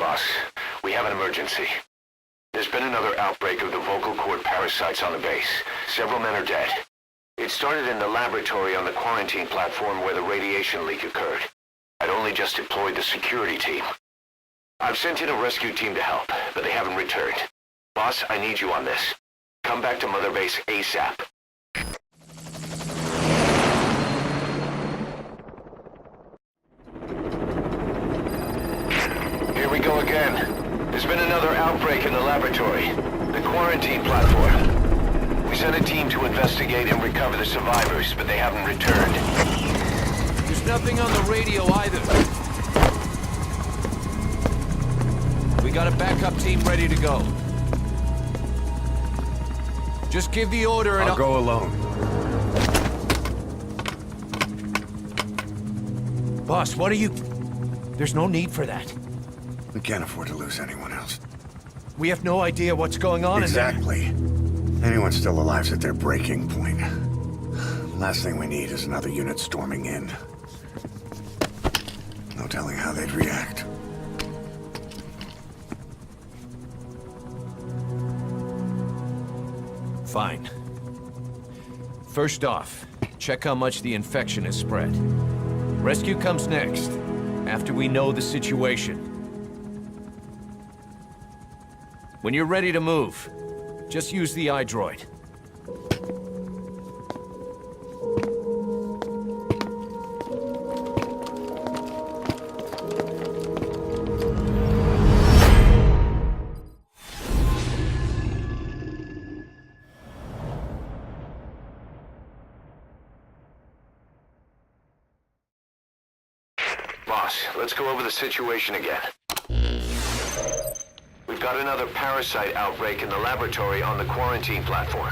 boss. We have an emergency. There's been another outbreak of the vocal cord parasites on the base. Several men are dead. It started in the laboratory on the quarantine platform where the radiation leak occurred. I'd only just deployed the security team. I've sent in a rescue team to help, but they haven't returned. Boss, I need you on this. Come back to Mother Base ASAP. Here we go again. There's been another outbreak in the laboratory. The quarantine platform. We sent a team to investigate and recover the survivors, but they haven't returned. There's nothing on the radio either. We got a backup team ready to go. Just give the order and I'll go alone. Boss, what are you... There's no need for that. We can't afford to lose anyone else. We have no idea what's going on Exactly. Anyone still alive's at their breaking point. Last thing we need is another unit storming in. No telling how they'd react. Fine. First off, check how much the infection has spread. Rescue comes next, after we know the situation. When you're ready to move, just use the iDroid. Boss, let's go over the situation again. We've got another parasite outbreak in the laboratory on the quarantine platform.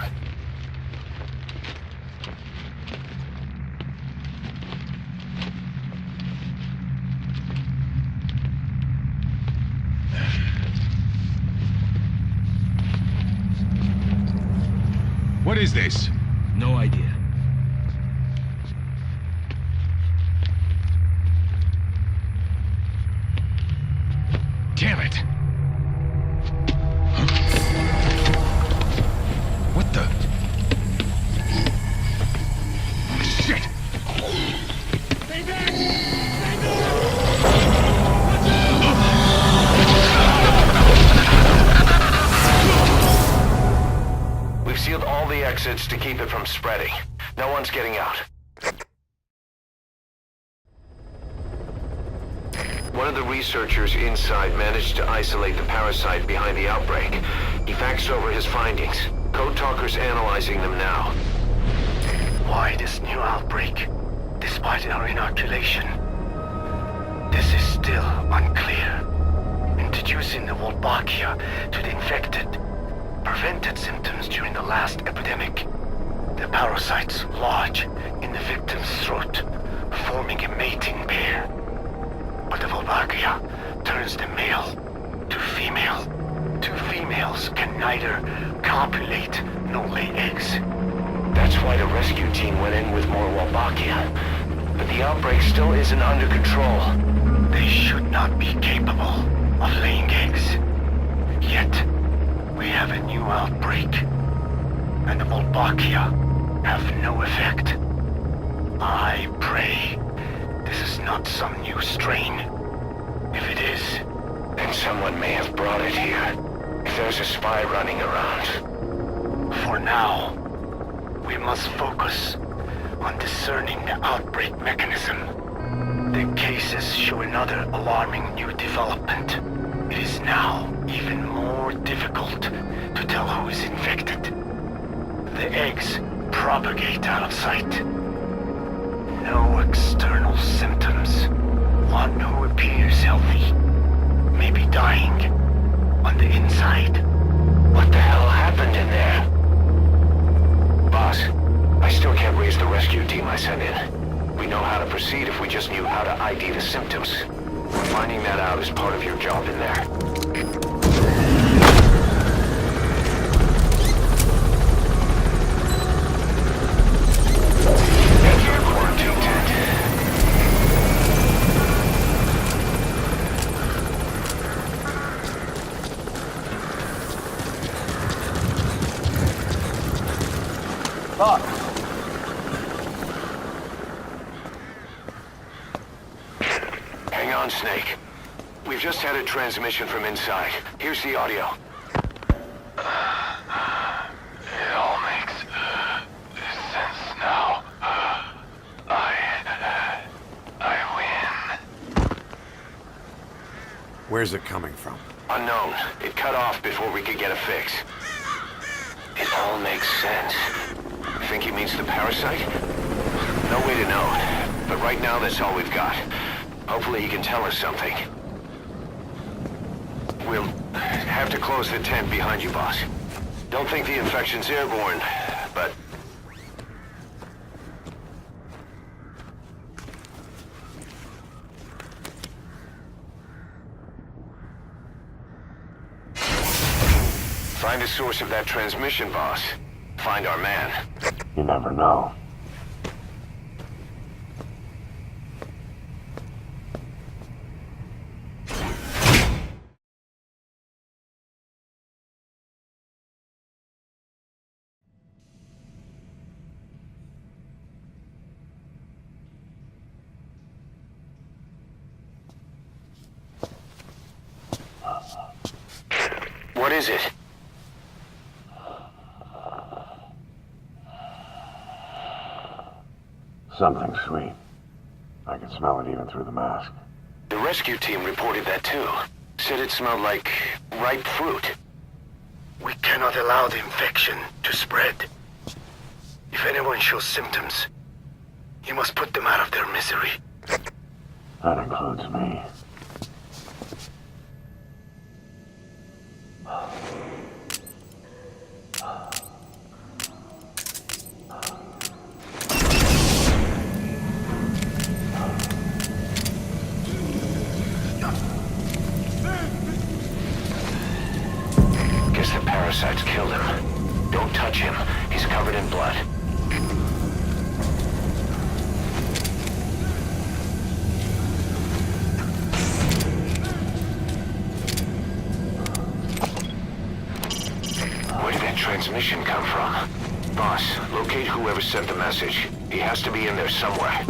What is this? No idea. Damn it! What the? Shit! Stay back! Stay back! We've sealed all the exits to keep it from spreading. No one's getting out. One of the researchers inside managed to isolate the parasite behind the outbreak. He faxed over his findings. Code Talker's analyzing them now. Why this new outbreak, despite our inoculation? This is still unclear. Introducing the Wolbachia to the infected prevented symptoms during the last epidemic. The parasites lodge in the victim's throat, forming a mating pair. But the Wolbachia turns the male to female. Two females can neither copulate nor lay eggs. That's why the rescue team went in with more Wolbachia. But the outbreak still isn't under control. They should not be capable of laying eggs. Yet, we have a new outbreak. And the Wolbachia have no effect. I pray this is not some new strain. If it is, then someone may have brought it here. If there's a spy running around. For now, we must focus on discerning the outbreak mechanism. The cases show another alarming new development. It is now even more difficult to tell who is infected. The eggs propagate out of sight. No external symptoms. One who appears healthy may be dying on the inside. What the hell happened in there? Boss, I still can't raise the rescue team I sent in. We know how to proceed if we just knew how to ID the symptoms. Finding that out is part of your job in there. Enter quarantine tent. Talk. Hang on, Snake. We've just had a transmission from inside. Here's the audio. It all makes sense now. I win. Where's it coming from? Unknown. It cut off before we could get a fix. It all makes sense. Think he means the parasite? No way to know. But right now, that's all we've got. Hopefully he can tell us something. We'll have to close the tent behind you, boss. Don't think the infection's airborne, but... Find the source of that transmission, boss. Find our man. You never know. What is it? Something sweet. I can smell it even through the mask. The rescue team reported that too. Said it smelled like ripe fruit. We cannot allow the infection to spread. If anyone shows symptoms, you must put them out of their misery. That includes me. Guess the parasites killed him. Don't touch him. He's covered in blood. Where did that transmission come from? Boss, locate whoever sent the message. He has to be in there somewhere.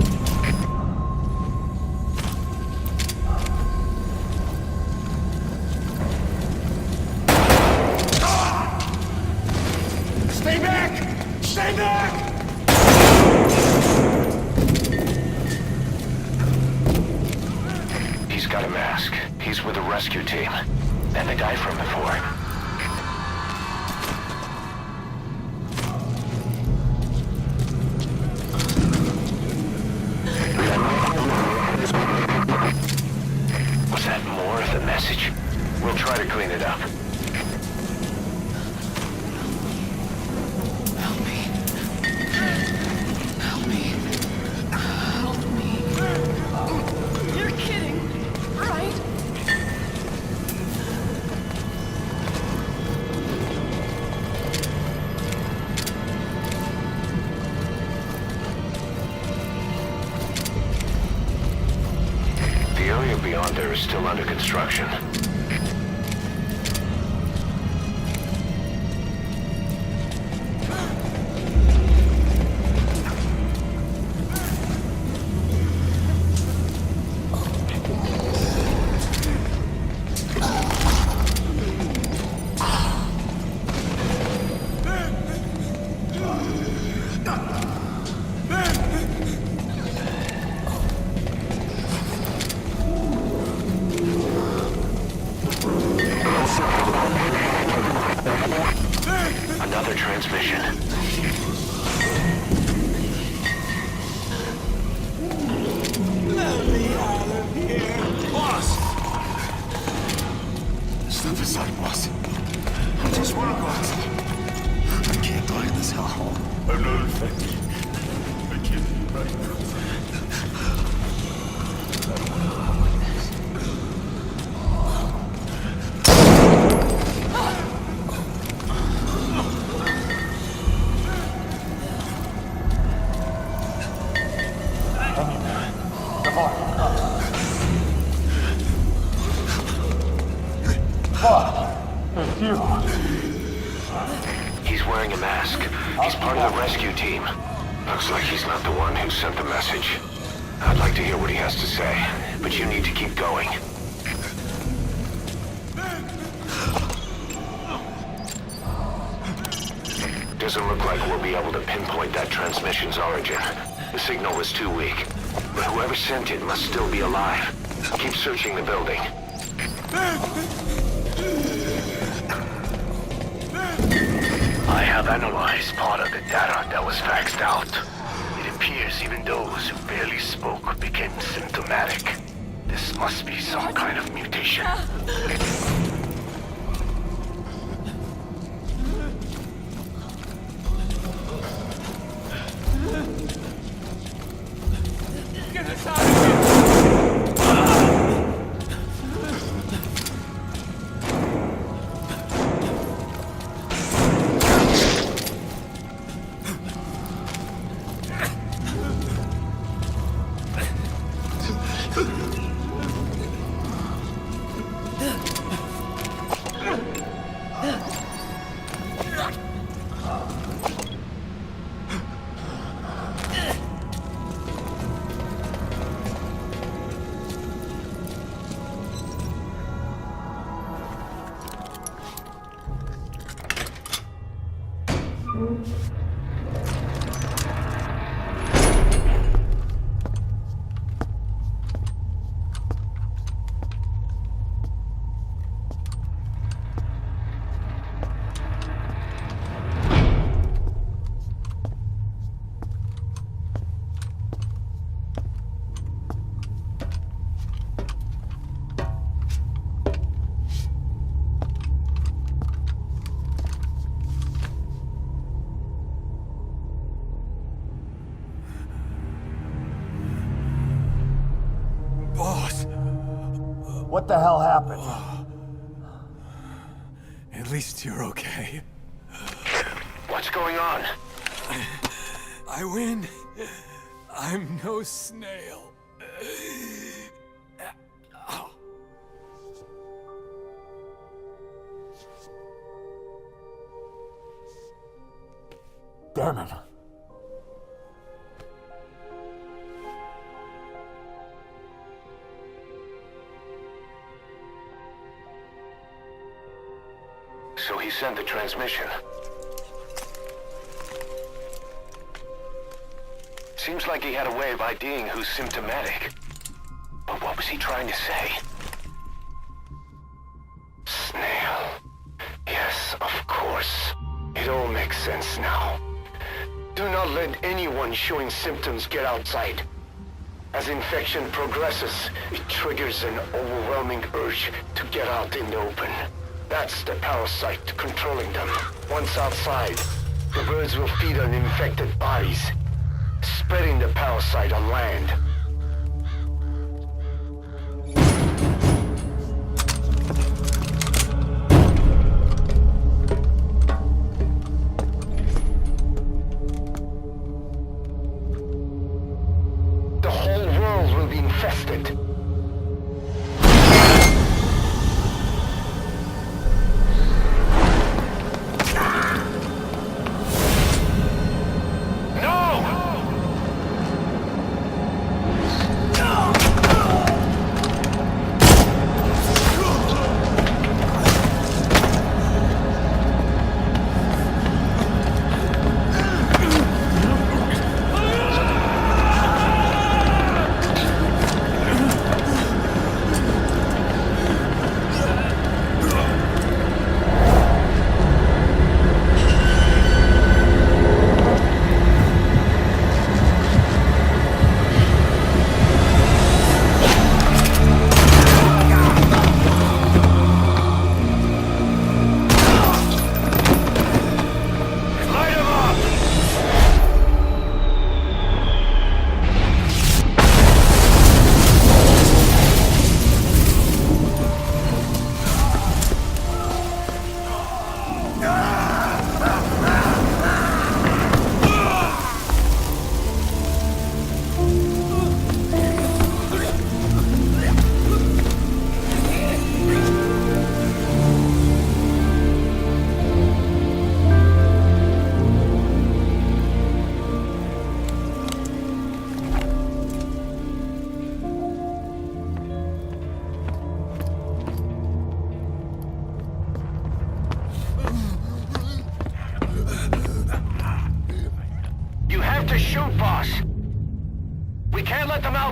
Stay back! Stay back! He's got a mask. He's with the rescue team. And the guy from before. Was that more of the message? We'll try to clean it up. Help me. Help me. Help me. You're kidding, right? The area beyond there is still under construction. Another transmission. Let me out of here! Boss! Step aside, boss. I just want to go outside. I can't die in this hellhole. I'm not infected. I can't be right now. He's He's wearing a mask. He's part of the rescue team. Looks like he's not the one who sent the message. I'd like to hear what he has to say, but you need to keep going. Doesn't look like we'll be able to pinpoint that transmission's origin. The signal was too weak. But whoever sent it must still be alive. Keep searching the building. I have analyzed part of the data that was faxed out. It appears even those who barely spoke became symptomatic. This must be some kind of mutation. Get us out of here! Boss, What the hell happened? at least you're okay. What's going on? I win. I'm no snail. Damn it. So he sent the transmission. Seems like he had a way of IDing who's symptomatic. But what was he trying to say? Snail. Yes, of course. It all makes sense now. Do not let anyone showing symptoms get outside. As infection progresses, it triggers an overwhelming urge to get out in the open. That's the parasite controlling them. Once outside, the birds will feed on infected bodies, spreading the parasite on land. The whole world will be infested.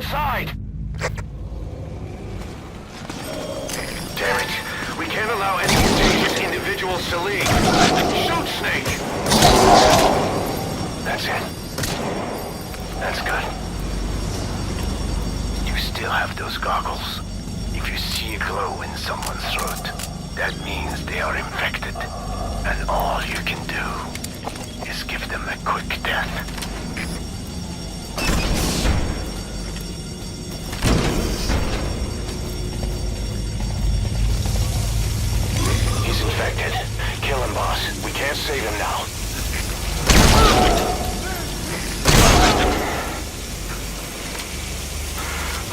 outside! Damn it! We can't allow any contagious individuals to leave. Shoot, Snake! That's it. That's good. You still have those goggles. If you see a glow in someone's throat, that means they are infected. And all you can do is give them a quick death. He's infected. Kill him, boss. We can't save him now.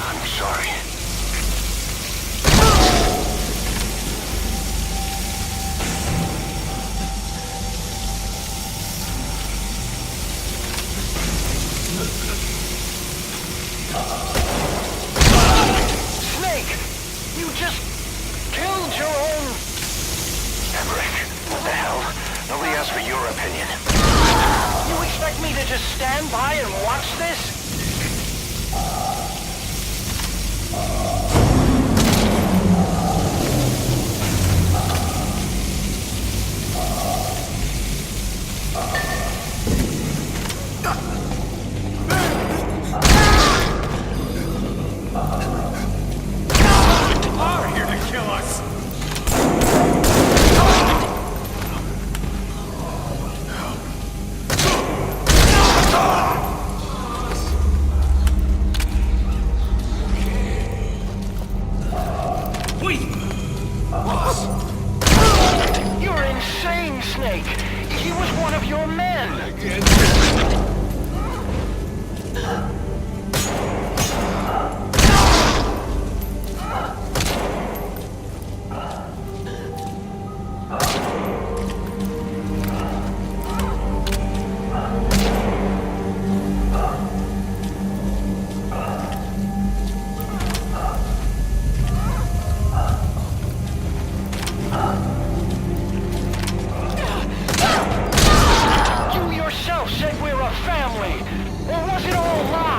I'm sorry. Snake! You just killed your own... Emmerich, what the hell? Nobody asked for your opinion. You expect me to just stand by and watch this? Are here to kill us! Wait! Boss! You're insane, Snake! He was one of your men! You yourself said we're a family! Or was it all lies?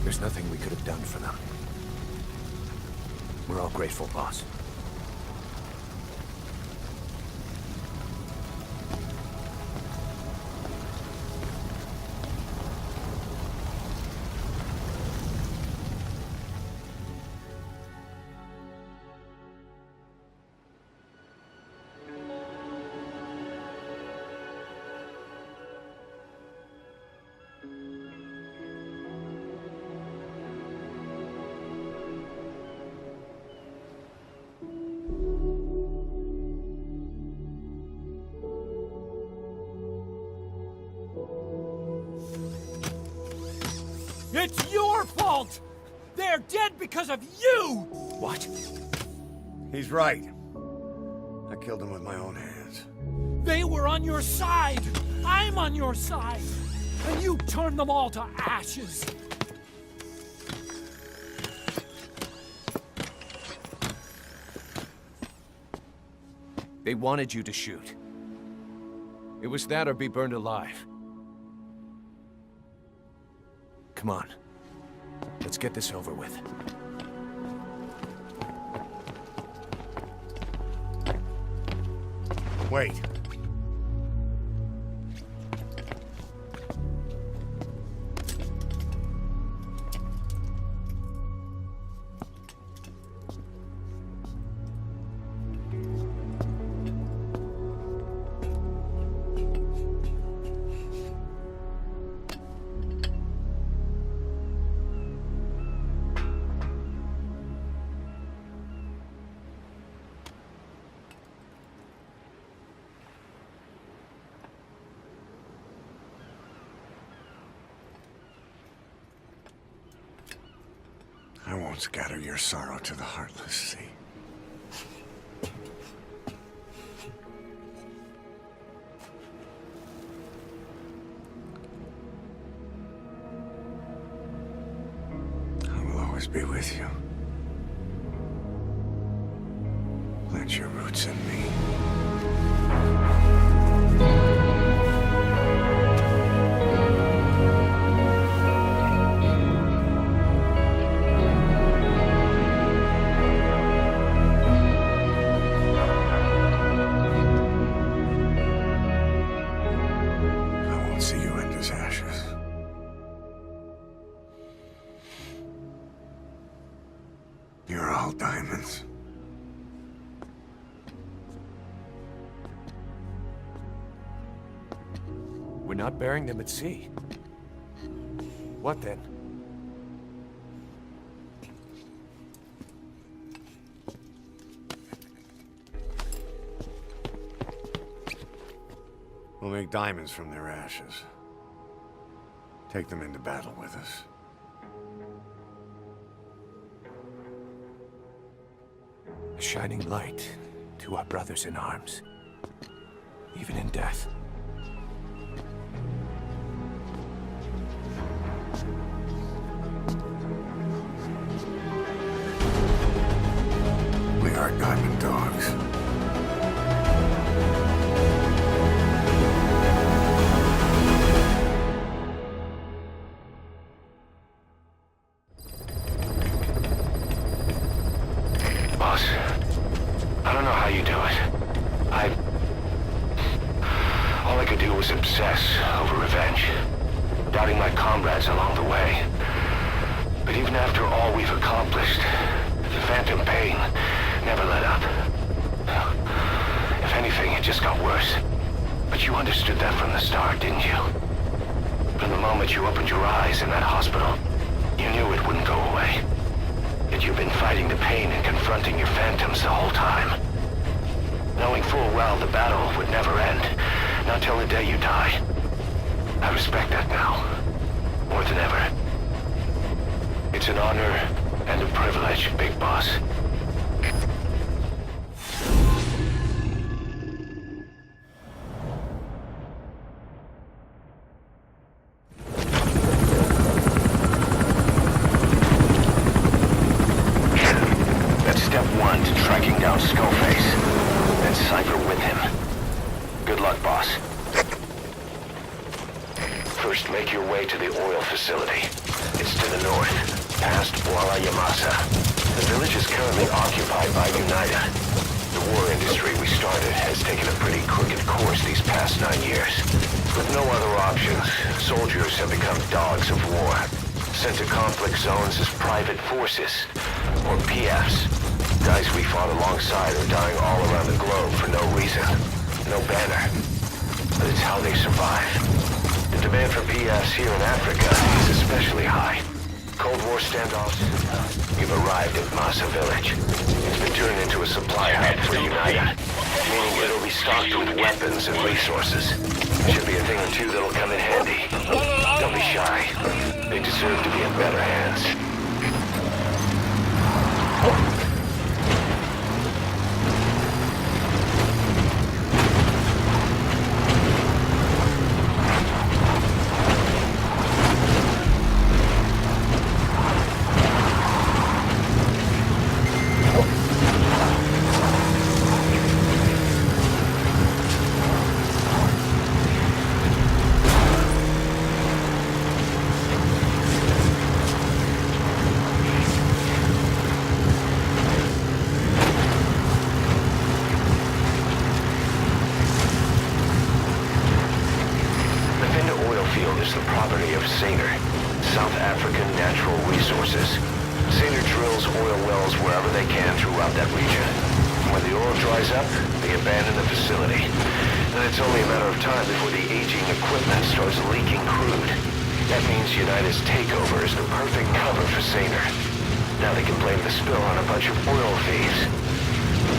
There's nothing we could have done for them. We're all grateful, boss. It's your fault! They're dead because of you! What? He's right. I killed him with my own hands. They were on your side! I'm on your side! And you turned them all to ashes! They wanted you to shoot. It was that or be burned alive. Come on. Let's get this over with. Wait. I won't scatter your sorrow to the heartless sea. I will always be with you. Plant your roots in me. See you end as ashes. You're all diamonds. We're not burying them at sea. What then? We'll make diamonds from their ashes. Take them into battle with us. A shining light to our brothers in arms, even in death. We are diamond dogs. Boss, I don't know how you do it. All I could do was obsess over revenge, doubting my comrades along the way. But even after all we've accomplished, the phantom pain never let up. If anything, it just got worse. But you understood that from the start, didn't you? From the moment you opened your eyes in that hospital, you knew it wouldn't go away. Yet you've been fighting the pain and confronting your phantoms the whole time. Knowing full well the battle would never end, not till the day you die. I respect that now, more than ever. It's an honor and a privilege, Big Boss. That's step one to tracking down Skullface, and Cypher with him. Good luck, boss. First, make your way to the oil facility. It's to the north, past Walla Yamasa. The village is currently occupied by United. The war industry we started has taken a pretty crooked course these past 9 years. With no other options, soldiers have become dogs of war, sent to conflict zones as private forces, or PFs. Guys we fought alongside are dying all around the globe for no reason, no banner. But it's how they survive. The demand for PFs here in Africa is especially high. Cold War standoffs. You've arrived at Masa Village. It's been turned into a supply hub for United, meaning it'll be stocked with weapons and resources. Should be a thing or two that'll come in handy. Don't be shy. They deserve to be in better hands. Is the property of Saner, South African Natural Resources. Saner drills oil wells wherever they can throughout that region. When the oil dries up, they abandon the facility. And it's only a matter of time before the aging equipment starts leaking crude. That means United's takeover is the perfect cover for Saner. Now they can blame the spill on a bunch of oil thieves.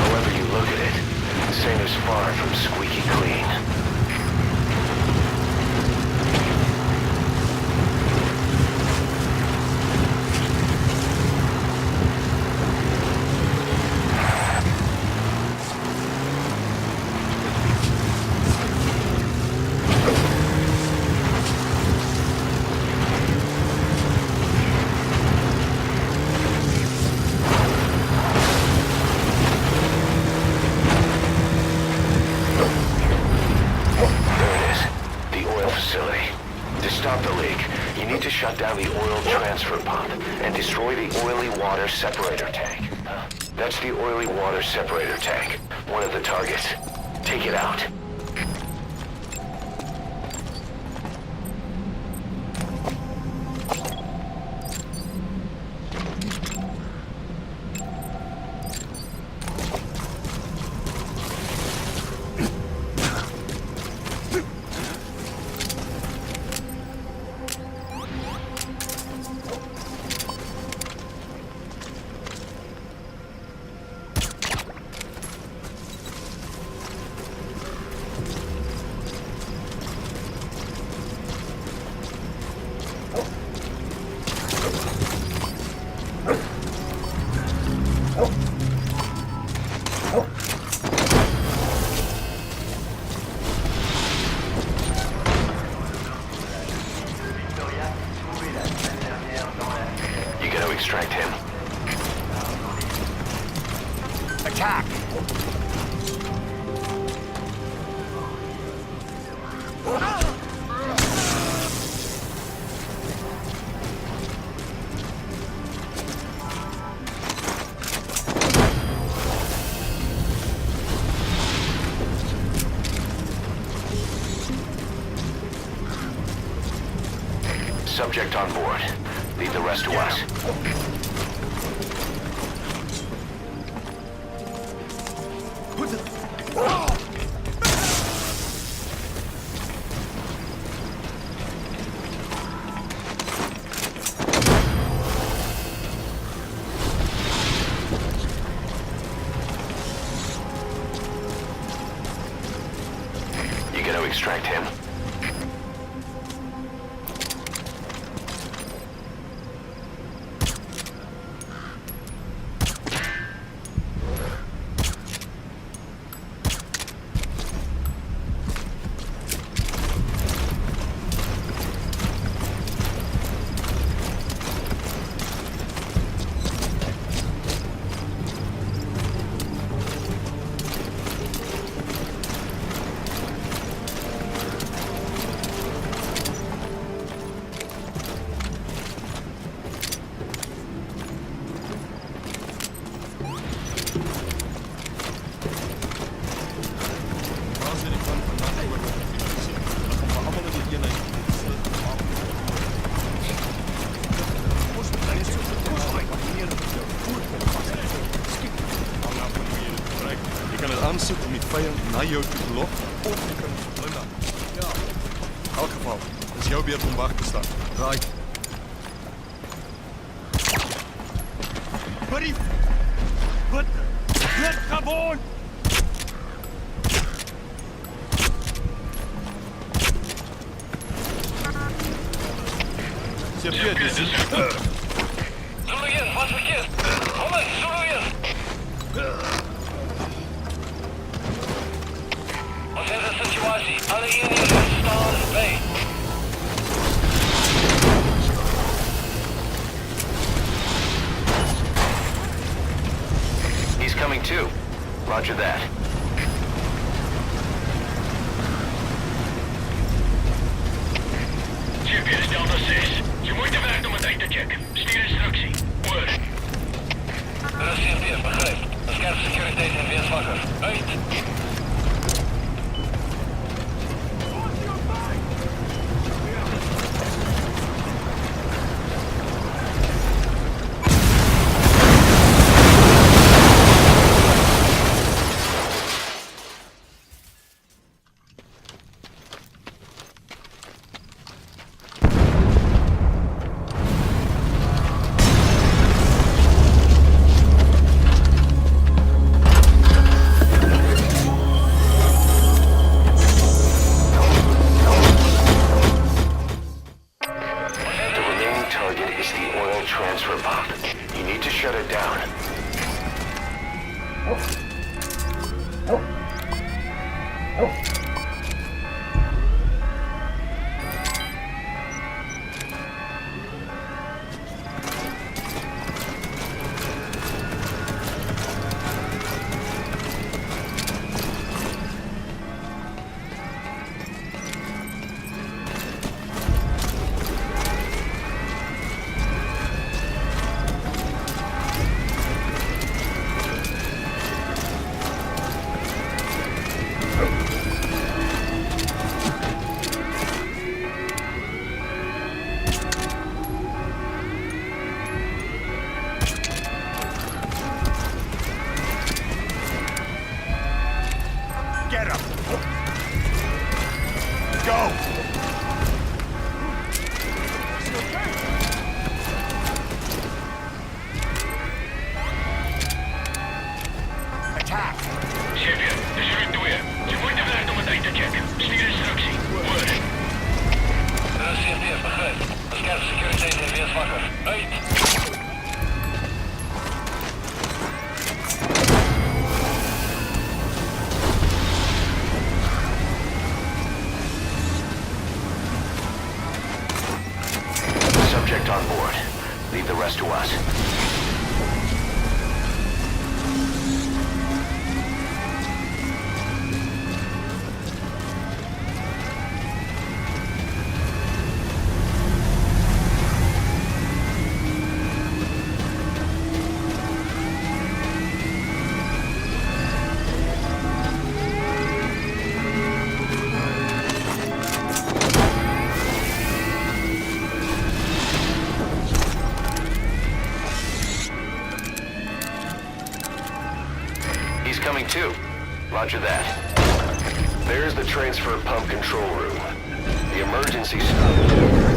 However you look at it, Saner's far from squeaky clean. Shut down the oil transfer pump and destroy the oily water separator tank. That's the oily water separator tank, one of the targets. Take it out. Extract him. Attack! Subject on board. Leave the rest to us. You gonna extract him? Je kan het aanzetten met vijand naar jou toe lopen of je kan het verblinden. Ja. In elk geval, het is jouw beurt om wacht te staan. Right. Buddy! Wat? Let gewoon! Sergeant, dit is... Zulu hier, wat verkeerd? Holland, Zulu hier. Wat is de situatie? Alle eenheden staan bij. He's coming too. Roger that. GPS Delta 6. Je moet de weg om het uit te checken. Stuur instructie. Word. Dat is CMP, begrijp. De scherp security en weer zwakker. Uit. transfer pod. You need to shut it down. Get him! Go! Attack! Chefje, de schrik weer. Je moet de weg om het uit te checken. Stuur instructie. Word. CFD, begrijp. De scherp security is weer zwakker. Uit! Subject on board. Leave the rest to us. He's coming too. Roger that. There's the transfer pump control room. The emergency stop.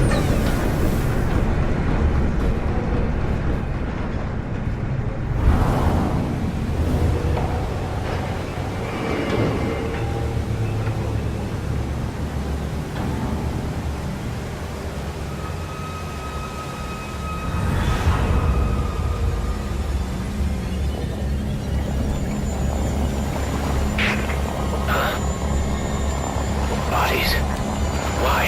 Bodies? Why?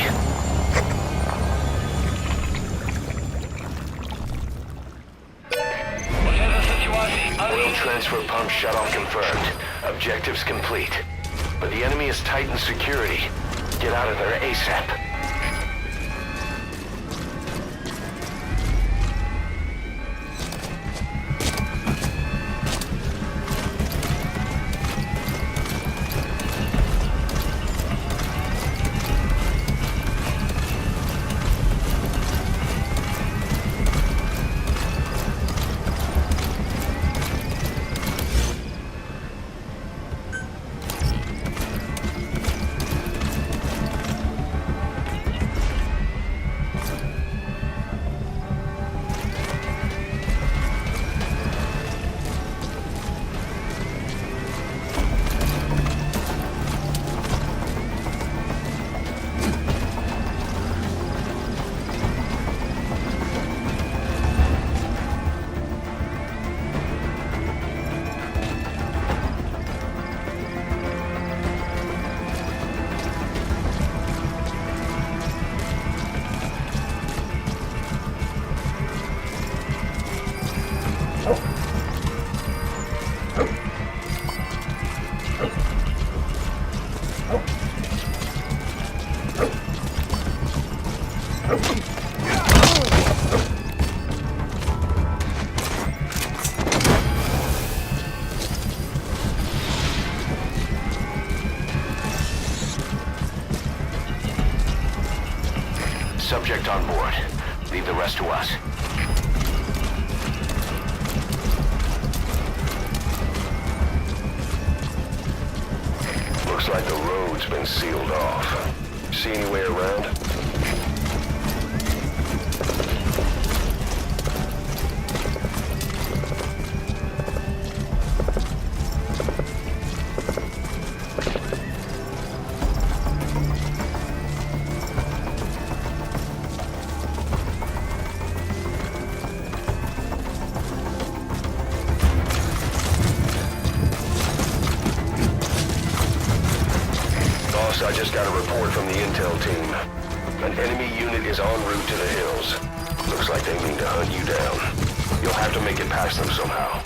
Oil transfer pump shut-off confirmed. Objectives complete. But the enemy has tightened security. Get out of there ASAP. Subject on board. Leave the rest to us. Looks like the road's been sealed off. See any way around? I just got a report from the intel team. An enemy unit is en route to the hills. Looks like they mean to hunt you down. You'll have to make it past them somehow.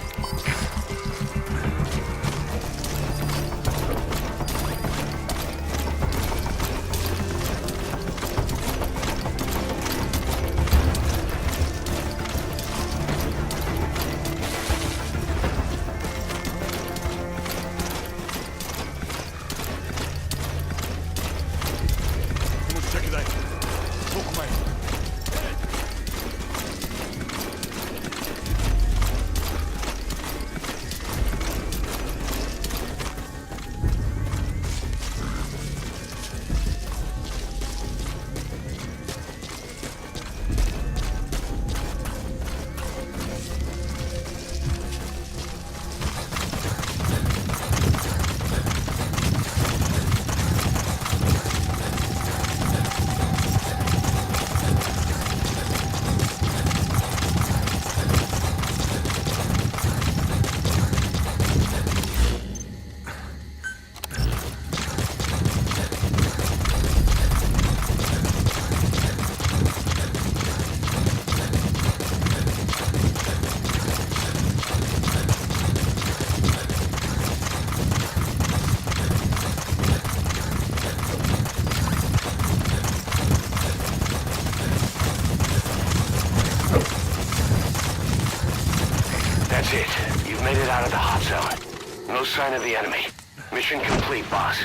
That's it. You've made it out of the hot zone. No sign of the enemy. Mission complete, boss.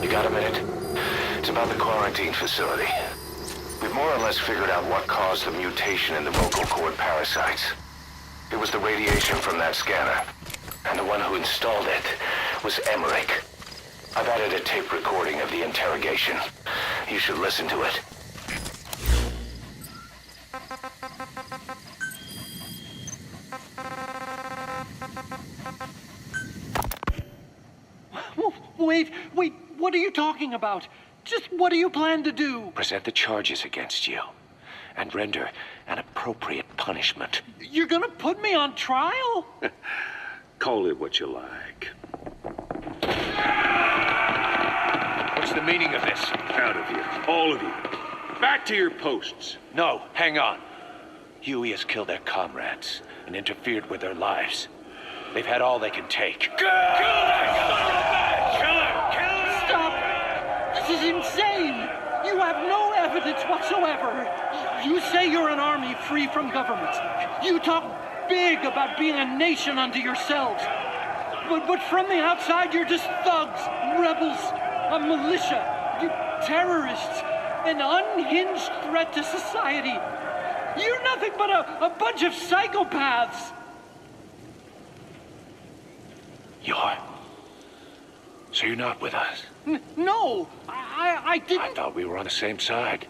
You got a minute? It's about the quarantine facility. We've more or less figured out what caused the mutation in the vocal cord parasites. It was the radiation from that scanner. And the one who installed it was Emmerich. I've added a tape recording of the interrogation. You should listen to it. Wait, what are you talking about? Just what do you plan to do? Present the charges against you, and render an appropriate punishment. You're gonna put me on trial? Call it what you like. What's the meaning of this? Out of here, all of you. Back to your posts. No, hang on. Huey has killed their comrades and interfered with their lives. They've had all they can take. Stop! This is insane! You have no evidence whatsoever. You say you're an army free from government. You talk big about being a nation unto yourselves. But from the outside, you're just thugs, rebels, a militia, terrorists, an unhinged threat to society. You're nothing but a bunch of psychopaths. So you're not with us? No, I didn't. I thought we were on the same side.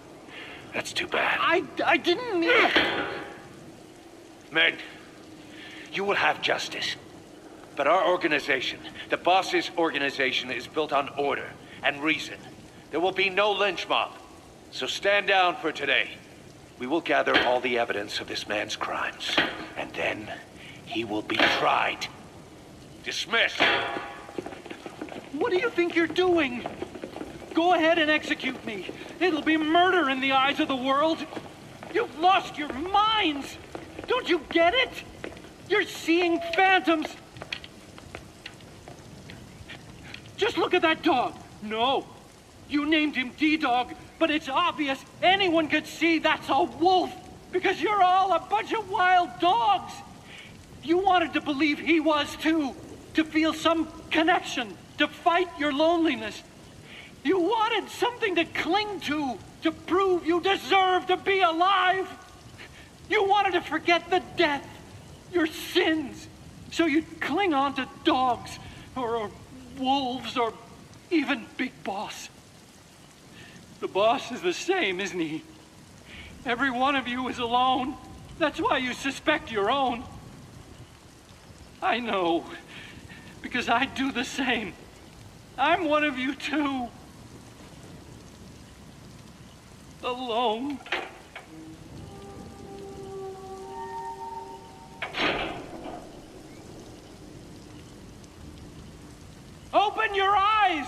That's too bad. I didn't mean... Men, you will have justice. But our organization, the boss's organization, is built on order and reason. There will be no lynch mob. So stand down for today. We will gather all the evidence of this man's crimes. And then he will be tried. Dismissed. What do you think you're doing? Go ahead and execute me. It'll be murder in the eyes of the world. You've lost your minds. Don't you get it? You're seeing phantoms. Just look at that dog. No, you named him D-Dog, but it's obvious anyone could see that's a wolf because you're all a bunch of wild dogs. You wanted to believe he was too, to feel some connection, to fight your loneliness. You wanted something to cling to prove you deserve to be alive. You wanted to forget the death, your sins, so you'd cling on to dogs, or wolves, or even Big Boss. The boss is the same, isn't he? Every one of you is alone. That's why you suspect your own. I know, because I do the same. I'm one of you too. Alone. Open your eyes!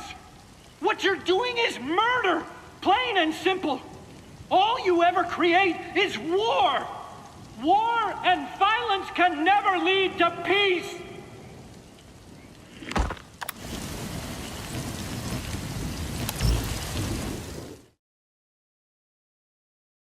What you're doing is murder! Plain and simple. All you ever create is war! War and violence can never lead to peace!